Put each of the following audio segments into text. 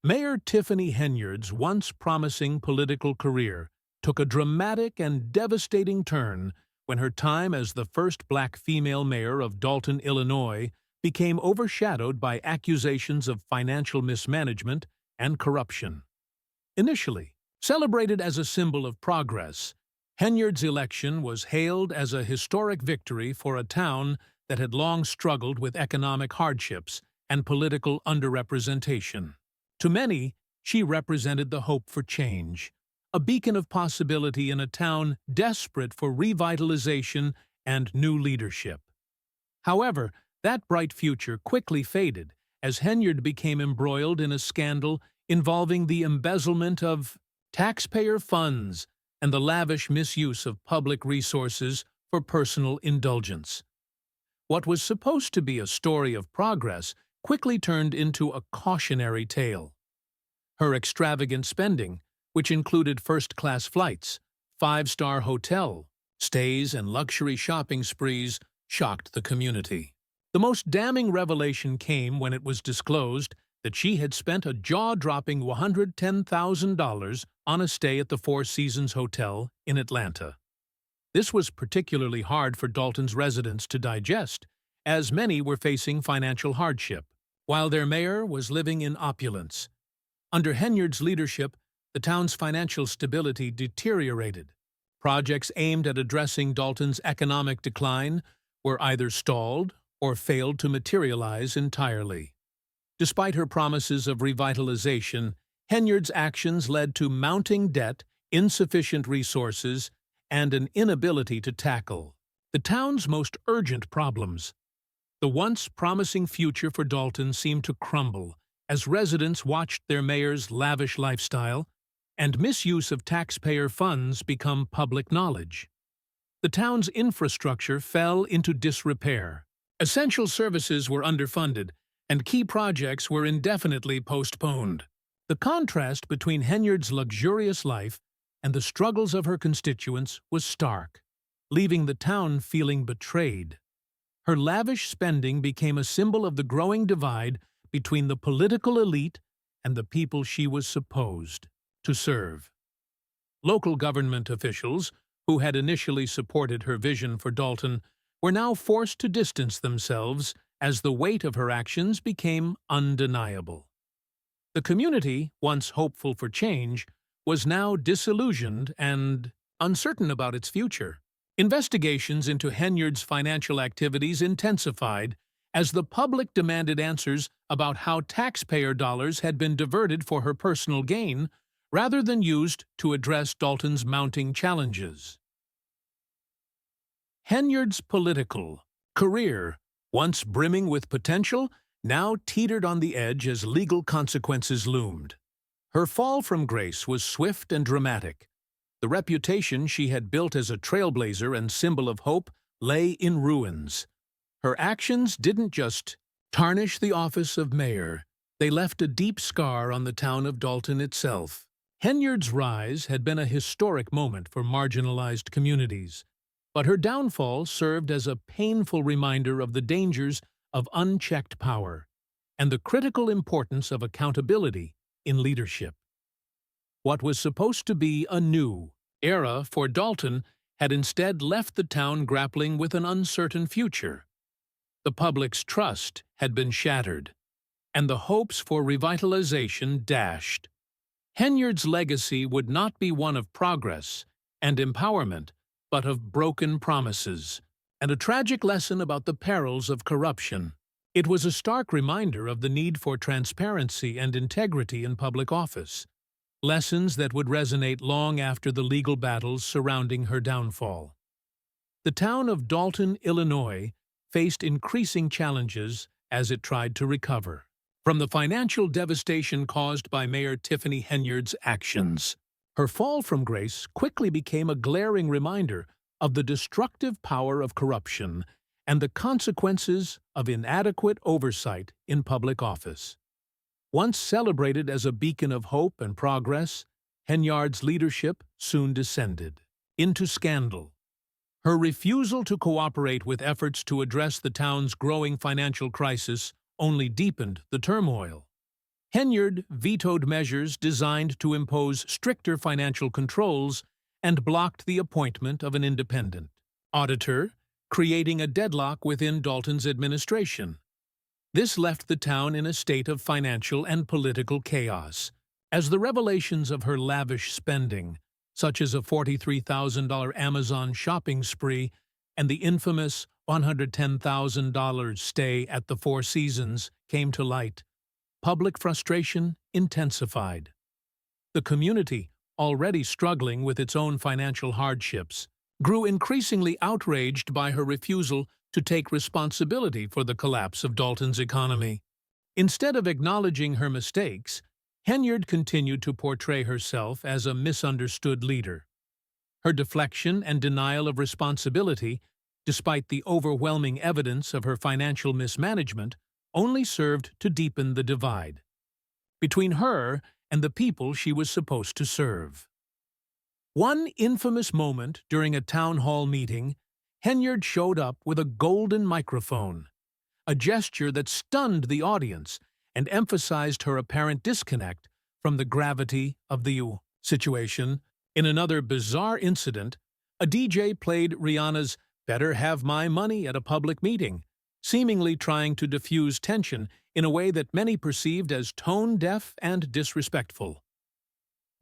Mayor Tiffany Henyard's once promising political career took a dramatic and devastating turn when her time as the first black female mayor of Dalton, Illinois, became overshadowed by accusations of financial mismanagement and corruption. Initially celebrated as a symbol of progress, Henyard's election was hailed as a historic victory for a town that had long struggled with economic hardships and political underrepresentation. To many, she represented the hope for change, a beacon of possibility in a town desperate for revitalization and new leadership. However, that bright future quickly faded as Henyard became embroiled in a scandal involving the embezzlement of taxpayer funds and the lavish misuse of public resources for personal indulgence. What was supposed to be a story of progress quickly turned into a cautionary tale. Her extravagant spending, which included first-class flights, five-star hotel stays, and luxury shopping sprees, shocked the community. The most damning revelation came when it was disclosed that she had spent a jaw-dropping $110,000 on a stay at the Four Seasons Hotel in Atlanta. This was particularly hard for Dalton's residents to digest, as many were facing financial hardship, while their mayor was living in opulence. Under Henyard's leadership, the town's financial stability deteriorated. Projects aimed at addressing Dalton's economic decline were either stalled or failed to materialize entirely. Despite her promises of revitalization, Henyard's actions led to mounting debt, insufficient resources, and an inability to tackle the town's most urgent problems. The once promising future for Dalton seemed to crumble as residents watched their mayor's lavish lifestyle and misuse of taxpayer funds become public knowledge. The town's infrastructure fell into disrepair. Essential services were underfunded, and key projects were indefinitely postponed. The contrast between Henyard's luxurious life and the struggles of her constituents was stark, leaving the town feeling betrayed. Her lavish spending became a symbol of the growing divide between the political elite and the people she was supposed to serve. Local government officials, who had initially supported her vision for Dalton, were now forced to distance themselves as the weight of her actions became undeniable. The community, once hopeful for change, was now disillusioned and uncertain about its future. Investigations into Henyard's financial activities intensified as the public demanded answers about how taxpayer dollars had been diverted for her personal gain rather than used to address Dalton's mounting challenges. Henyard's political career, once brimming with potential, now teetered on the edge as legal consequences loomed. Her fall from grace was swift and dramatic. The reputation she had built as a trailblazer and symbol of hope lay in ruins. Her actions didn't just tarnish the office of mayor, they left a deep scar on the town of Dalton itself. Henyard's rise had been a historic moment for marginalized communities, but her downfall served as a painful reminder of the dangers of unchecked power and the critical importance of accountability in leadership. What was supposed to be a new era for Dalton had instead left the town grappling with an uncertain future. The public's trust had been shattered, and the hopes for revitalization dashed. Henyard's legacy would not be one of progress and empowerment, but of broken promises, and a tragic lesson about the perils of corruption. It was a stark reminder of the need for transparency and integrity in public office, lessons that would resonate long after the legal battles surrounding her downfall. The town of Dalton, Illinois, faced increasing challenges as it tried to recover from the financial devastation caused by Mayor Tiffany Henyard's actions. Her fall from grace quickly became a glaring reminder of the destructive power of corruption and the consequences of inadequate oversight in public office. Once celebrated as a beacon of hope and progress, Henyard's leadership soon descended into scandal. Her refusal to cooperate with efforts to address the town's growing financial crisis only deepened the turmoil. Henyard vetoed measures designed to impose stricter financial controls and blocked the appointment of an independent auditor, creating a deadlock within Dalton's administration. This left the town in a state of financial and political chaos, as the revelations of her lavish spending, such as a $43,000 Amazon shopping spree and the infamous $110,000 stay at the Four Seasons, came to light. Public frustration intensified. The community, already struggling with its own financial hardships, grew increasingly outraged by her refusal to take responsibility for the collapse of Dalton's economy. Instead of acknowledging her mistakes, Henyard continued to portray herself as a misunderstood leader. Her deflection and denial of responsibility, despite the overwhelming evidence of her financial mismanagement, only served to deepen the divide between her and the people she was supposed to serve. One infamous moment during a town hall meeting, Henyard showed up with a golden microphone, a gesture that stunned the audience and emphasized her apparent disconnect from the gravity of the situation. In another bizarre incident, a DJ played Rihanna's "Better Have My Money" at a public meeting, seemingly trying to diffuse tension in a way that many perceived as tone-deaf and disrespectful.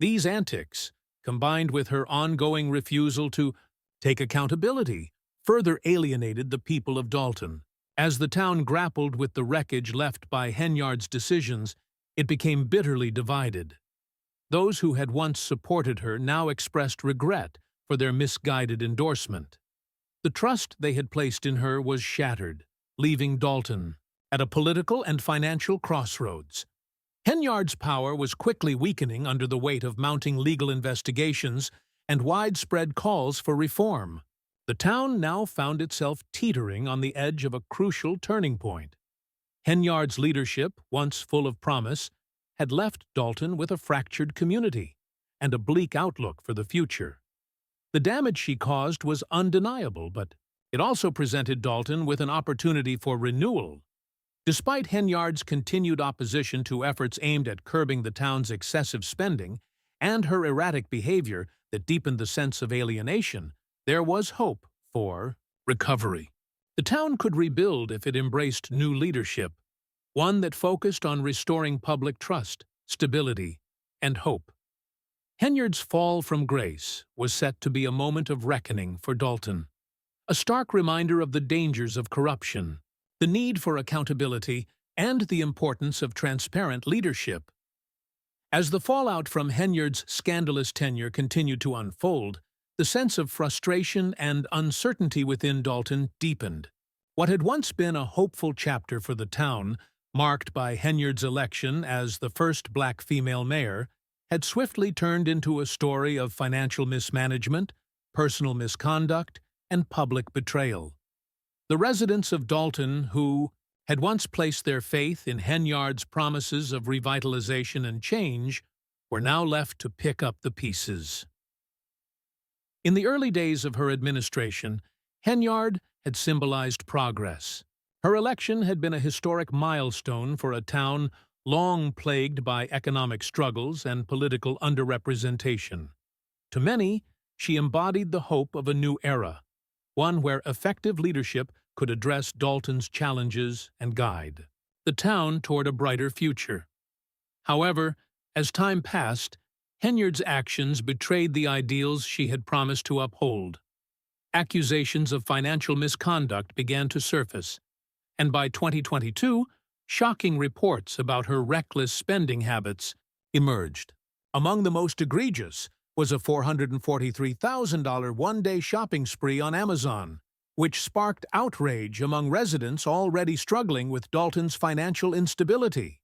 These antics, combined with her ongoing refusal to take accountability, further alienated the people of Dalton. As the town grappled with the wreckage left by Henyard's decisions, it became bitterly divided. Those who had once supported her now expressed regret for their misguided endorsement. The trust they had placed in her was shattered, leaving Dalton at a political and financial crossroads. Henyard's power was quickly weakening under the weight of mounting legal investigations and widespread calls for reform. The town now found itself teetering on the edge of a crucial turning point. Henyard's leadership, once full of promise, had left Dalton with a fractured community and a bleak outlook for the future. The damage she caused was undeniable, but it also presented Dalton with an opportunity for renewal. Despite Henyard's continued opposition to efforts aimed at curbing the town's excessive spending and her erratic behavior that deepened the sense of alienation, there was hope for recovery. The town could rebuild if it embraced new leadership, one that focused on restoring public trust, stability, and hope. Henyard's fall from grace was set to be a moment of reckoning for Dalton, a stark reminder of the dangers of corruption, the need for accountability, and the importance of transparent leadership. As the fallout from Henyard's scandalous tenure continued to unfold, the sense of frustration and uncertainty within Dalton deepened. What had once been a hopeful chapter for the town, marked by Henyard's election as the first black female mayor, had swiftly turned into a story of financial mismanagement, personal misconduct, and public betrayal. The residents of Dalton, who had once placed their faith in Henyard's promises of revitalization and change, were now left to pick up the pieces. In the early days of her administration, Henyard had symbolized progress. Her election had been a historic milestone for a town long plagued by economic struggles and political underrepresentation. To many, she embodied the hope of a new era, one where effective leadership could address Dalton's challenges and guide the town toward a brighter future. However, as time passed, Henyard's actions betrayed the ideals she had promised to uphold. Accusations of financial misconduct began to surface, and by 2022, shocking reports about her reckless spending habits emerged. Among the most egregious was a $443,000 one-day shopping spree on Amazon, which sparked outrage among residents already struggling with Dalton's financial instability.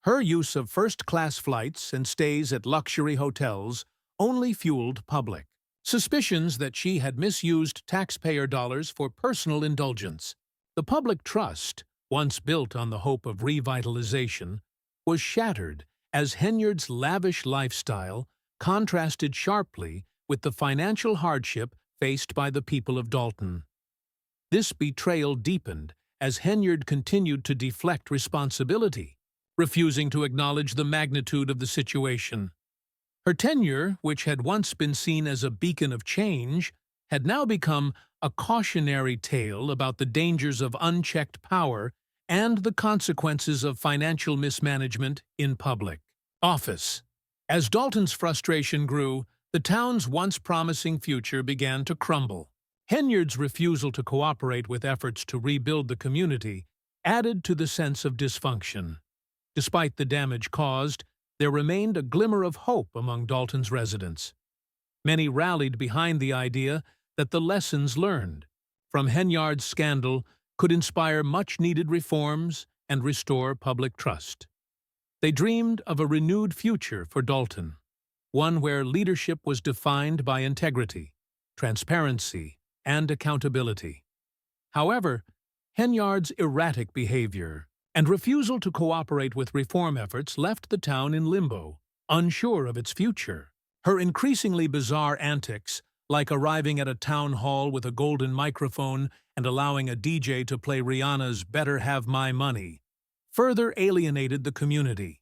Her use of first-class flights and stays at luxury hotels only fueled public suspicions that she had misused taxpayer dollars for personal indulgence. The public trust, once built on the hope of revitalization, was shattered as Henyard's lavish lifestyle contrasted sharply with the financial hardship faced by the people of Dalton. This betrayal deepened as Henyard continued to deflect responsibility, refusing to acknowledge the magnitude of the situation. Her tenure, which had once been seen as a beacon of change, had now become a cautionary tale about the dangers of unchecked power and the consequences of financial mismanagement in public office. As Dalton's frustration grew, the town's once promising future began to crumble. Henyard's refusal to cooperate with efforts to rebuild the community added to the sense of dysfunction. Despite the damage caused, there remained a glimmer of hope among Dalton's residents. Many rallied behind the idea that the lessons learned from Henyard's scandal could inspire much-needed reforms and restore public trust. They dreamed of a renewed future for Dalton, one where leadership was defined by integrity, transparency, and accountability. However, Henyard's erratic behavior and refusal to cooperate with reform efforts left the town in limbo, unsure of its future. Her increasingly bizarre antics, like arriving at a town hall with a golden microphone and allowing a DJ to play Rihanna's "Better Have My Money," further alienated the community.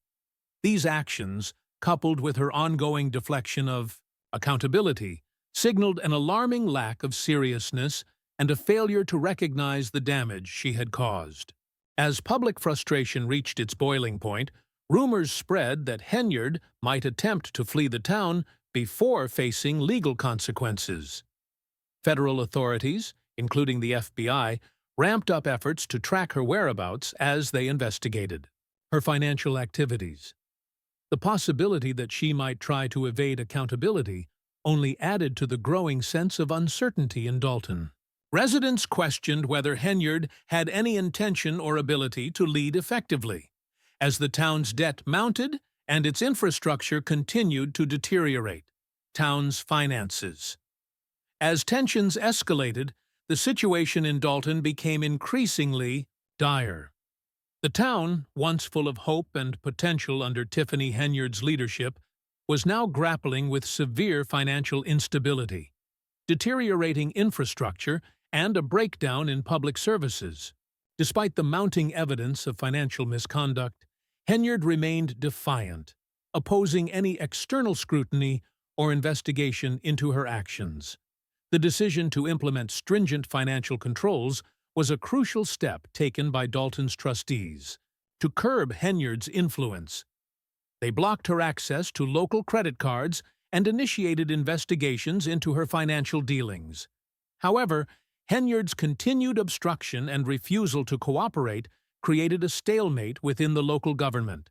These actions, coupled with her ongoing deflection of accountability, signaled an alarming lack of seriousness and a failure to recognize the damage she had caused. As public frustration reached its boiling point, rumors spread that Henyard might attempt to flee the town before facing legal consequences. Federal authorities, including the FBI, ramped up efforts to track her whereabouts as they investigated her financial activities. The possibility that she might try to evade accountability only added to the growing sense of uncertainty in Dalton. Residents questioned whether Henyard had any intention or ability to lead effectively, as the town's debt mounted and its infrastructure continued to deteriorate. Town's finances. As tensions escalated, the situation in Dalton became increasingly dire. The town, once full of hope and potential under Tiffany Henyard's leadership, was now grappling with severe financial instability, deteriorating infrastructure, and a breakdown in public services. Despite the mounting evidence of financial misconduct, Henyard remained defiant, opposing any external scrutiny or investigation into her actions. The decision to implement stringent financial controls was a crucial step taken by Dalton's trustees to curb Henyard's influence. They blocked her access to local credit cards and initiated investigations into her financial dealings. However, Henyard's continued obstruction and refusal to cooperate created a stalemate within the local government,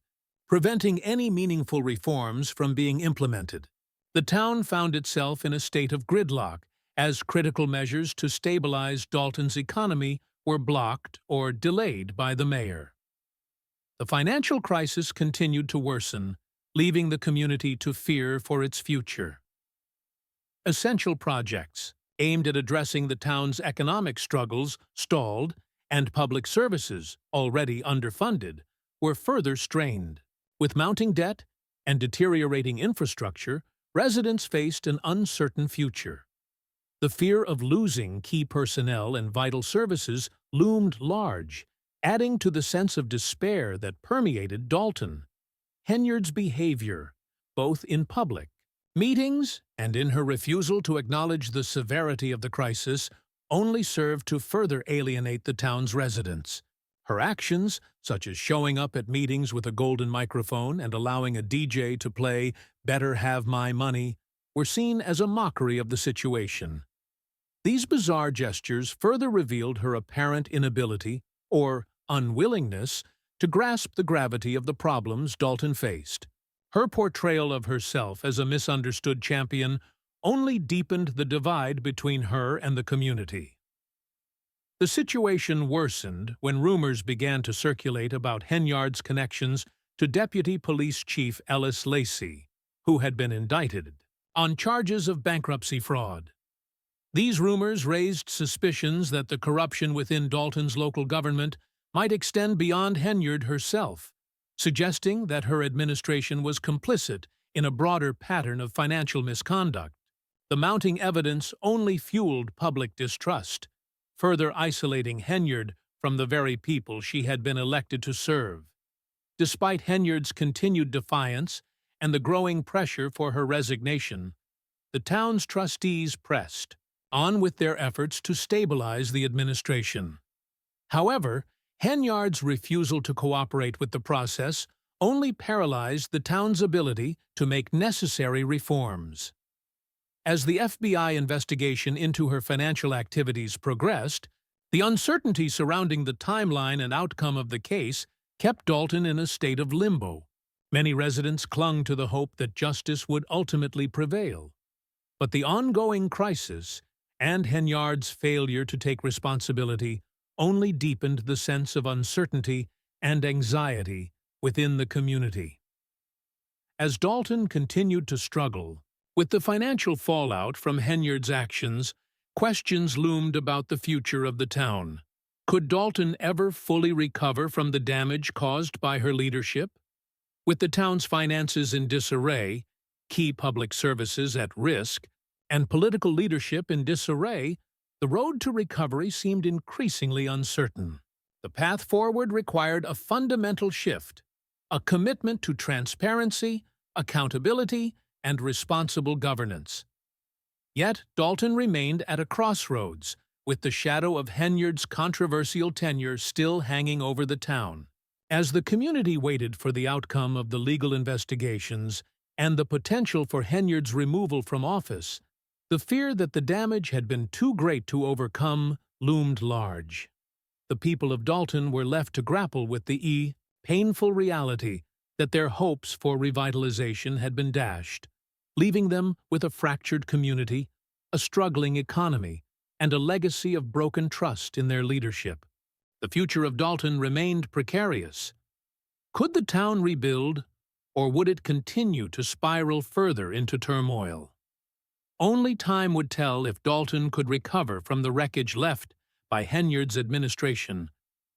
preventing any meaningful reforms from being implemented. The town found itself in a state of gridlock as critical measures to stabilize Dalton's economy were blocked or delayed by the mayor. The financial crisis continued to worsen, leaving the community to fear for its future. Essential projects aimed at addressing the town's economic struggles stalled, and public services, already underfunded, were further strained. With mounting debt and deteriorating infrastructure, residents faced an uncertain future. The fear of losing key personnel and vital services loomed large, adding to the sense of despair that permeated Dalton. Henyard's behavior, both in public meetings and in her refusal to acknowledge the severity of the crisis, only served to further alienate the town's residents. Her actions, such as showing up at meetings with a golden microphone and allowing a DJ to play "Better Have My Money," were seen as a mockery of the situation. These bizarre gestures further revealed her apparent inability, or unwillingness, to grasp the gravity of the problems Dalton faced. Her portrayal of herself as a misunderstood champion only deepened the divide between her and the community. The situation worsened when rumors began to circulate about Henyard's connections to Deputy Police Chief Ellis Lacey, who had been indicted on charges of bankruptcy fraud. These rumors raised suspicions that the corruption within Dalton's local government might extend beyond Henyard herself, suggesting that her administration was complicit in a broader pattern of financial misconduct. The mounting evidence only fueled public distrust, further isolating Henyard from the very people she had been elected to serve. Despite Henyard's continued defiance and the growing pressure for her resignation, the town's trustees pressed on with their efforts to stabilize the administration. However, Henyard's refusal to cooperate with the process only paralyzed the town's ability to make necessary reforms. As the FBI investigation into her financial activities progressed, the uncertainty surrounding the timeline and outcome of the case kept Dalton in a state of limbo. Many residents clung to the hope that justice would ultimately prevail. But the ongoing crisis and Henyard's failure to take responsibility only deepened the sense of uncertainty and anxiety within the community. As Dalton continued to struggle with the financial fallout from Henyard's actions, questions loomed about the future of the town. Could Dalton ever fully recover from the damage caused by her leadership? With the town's finances in disarray, key public services at risk, and political leadership in disarray, the road to recovery seemed increasingly uncertain. The path forward required a fundamental shift, a commitment to transparency, accountability, and responsible governance. Yet Dalton remained at a crossroads, with the shadow of Henyard's controversial tenure still hanging over the town. As the community waited for the outcome of the legal investigations and the potential for Henyard's removal from office, the fear that the damage had been too great to overcome loomed large. The people of Dalton were left to grapple with the painful reality that their hopes for revitalization had been dashed, leaving them with a fractured community, a struggling economy, and a legacy of broken trust in their leadership. The future of Dalton remained precarious. Could the town rebuild, or would it continue to spiral further into turmoil? Only time would tell if Dalton could recover from the wreckage left by Henyard's administration,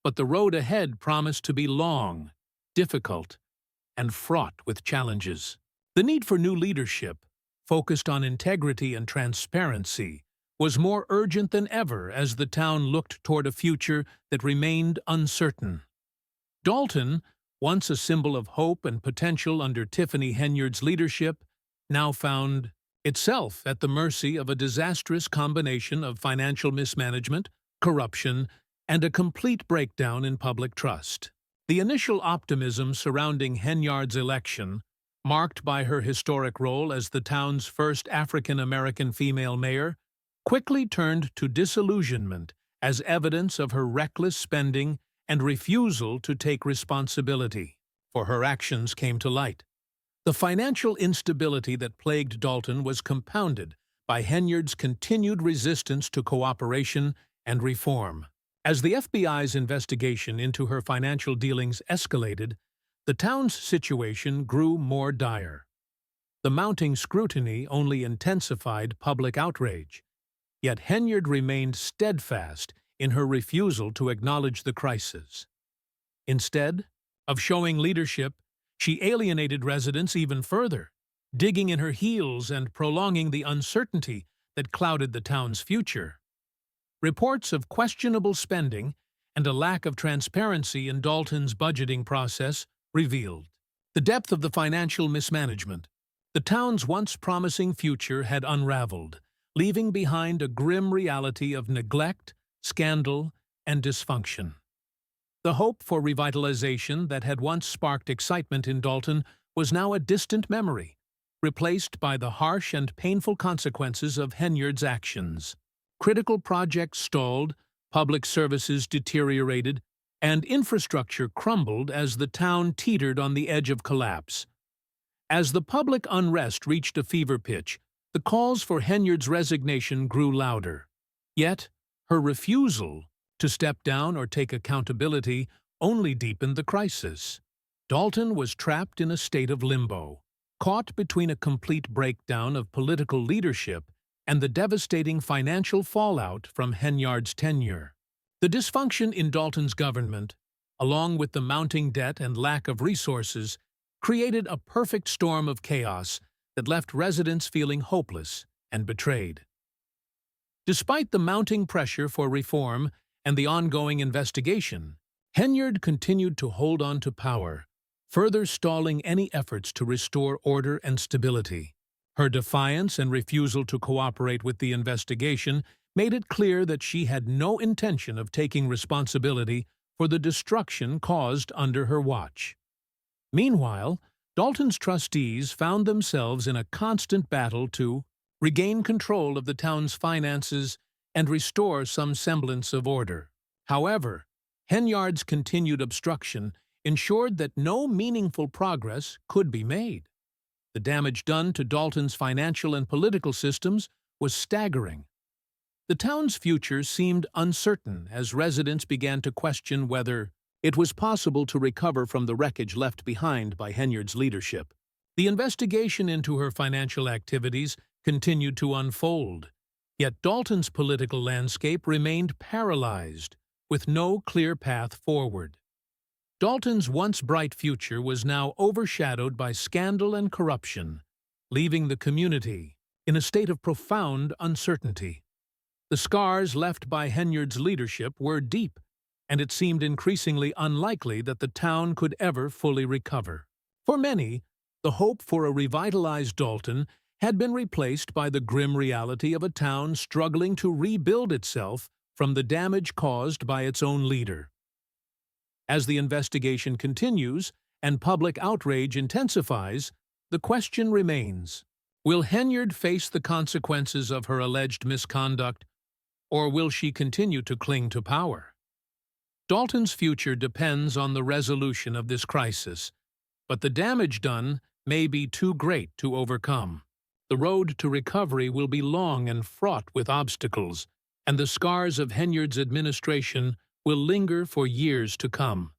but the road ahead promised to be long, difficult, and fraught with challenges. The need for new leadership, focused on integrity and transparency, was more urgent than ever as the town looked toward a future that remained uncertain. Dalton, once a symbol of hope and potential under Tiffany Henyard's leadership, now found itself at the mercy of a disastrous combination of financial mismanagement, corruption, and a complete breakdown in public trust. The initial optimism surrounding Henyard's election, marked by her historic role as the town's first African-American female mayor, quickly turned to disillusionment as evidence of her reckless spending and refusal to take responsibility for her actions came to light. The financial instability that plagued Dalton was compounded by Henyard's continued resistance to cooperation and reform. As the FBI's investigation into her financial dealings escalated, the town's situation grew more dire. The mounting scrutiny only intensified public outrage, yet Henyard remained steadfast in her refusal to acknowledge the crisis. Instead of showing leadership, she alienated residents even further, digging in her heels and prolonging the uncertainty that clouded the town's future. Reports of questionable spending and a lack of transparency in Dalton's budgeting process revealed the depth of the financial mismanagement. The town's once promising future had unraveled, leaving behind a grim reality of neglect, scandal, and dysfunction. The hope for revitalization that had once sparked excitement in Dalton was now a distant memory, replaced by the harsh and painful consequences of Henyard's actions. Critical projects stalled, public services deteriorated, and infrastructure crumbled as the town teetered on the edge of collapse. As the public unrest reached a fever pitch, the calls for Henyard's resignation grew louder. Yet, her refusal to step down or take accountability only deepened the crisis. Dalton was trapped in a state of limbo, caught between a complete breakdown of political leadership and the devastating financial fallout from Henyard's tenure. The dysfunction in Dalton's government, along with the mounting debt and lack of resources, created a perfect storm of chaos that left residents feeling hopeless and betrayed. Despite the mounting pressure for reform and the ongoing investigation, Henyard continued to hold on to power, further stalling any efforts to restore order and stability. Her defiance and refusal to cooperate with the investigation made it clear that she had no intention of taking responsibility for the destruction caused under her watch. Meanwhile, Dalton's trustees found themselves in a constant battle to regain control of the town's finances and restore some semblance of order. However, Henyard's continued obstruction ensured that no meaningful progress could be made. The damage done to Dalton's financial and political systems was staggering. The town's future seemed uncertain as residents began to question whether it was possible to recover from the wreckage left behind by Henyard's leadership. The investigation into her financial activities continued to unfold, yet Dalton's political landscape remained paralyzed, with no clear path forward. Dalton's once bright future was now overshadowed by scandal and corruption, leaving the community in a state of profound uncertainty. The scars left by Henyard's leadership were deep, and it seemed increasingly unlikely that the town could ever fully recover. For many, the hope for a revitalized Dalton had been replaced by the grim reality of a town struggling to rebuild itself from the damage caused by its own leader. As the investigation continues and public outrage intensifies, the question remains: will Henyard face the consequences of her alleged misconduct, or will she continue to cling to power? Dalton's future depends on the resolution of this crisis, but the damage done may be too great to overcome. The road to recovery will be long and fraught with obstacles, and the scars of Henyard's administration will linger for years to come.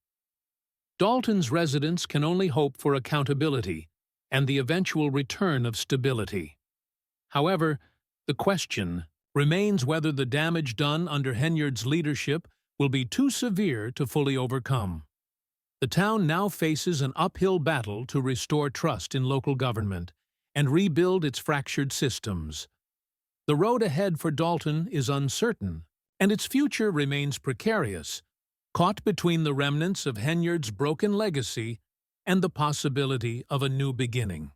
Dalton's residents can only hope for accountability and the eventual return of stability. However, the question remains whether the damage done under Henyard's leadership will be too severe to fully overcome. The town now faces an uphill battle to restore trust in local government and rebuild its fractured systems. The road ahead for Dalton is uncertain, and its future remains precarious, caught between the remnants of Henyard's broken legacy and the possibility of a new beginning.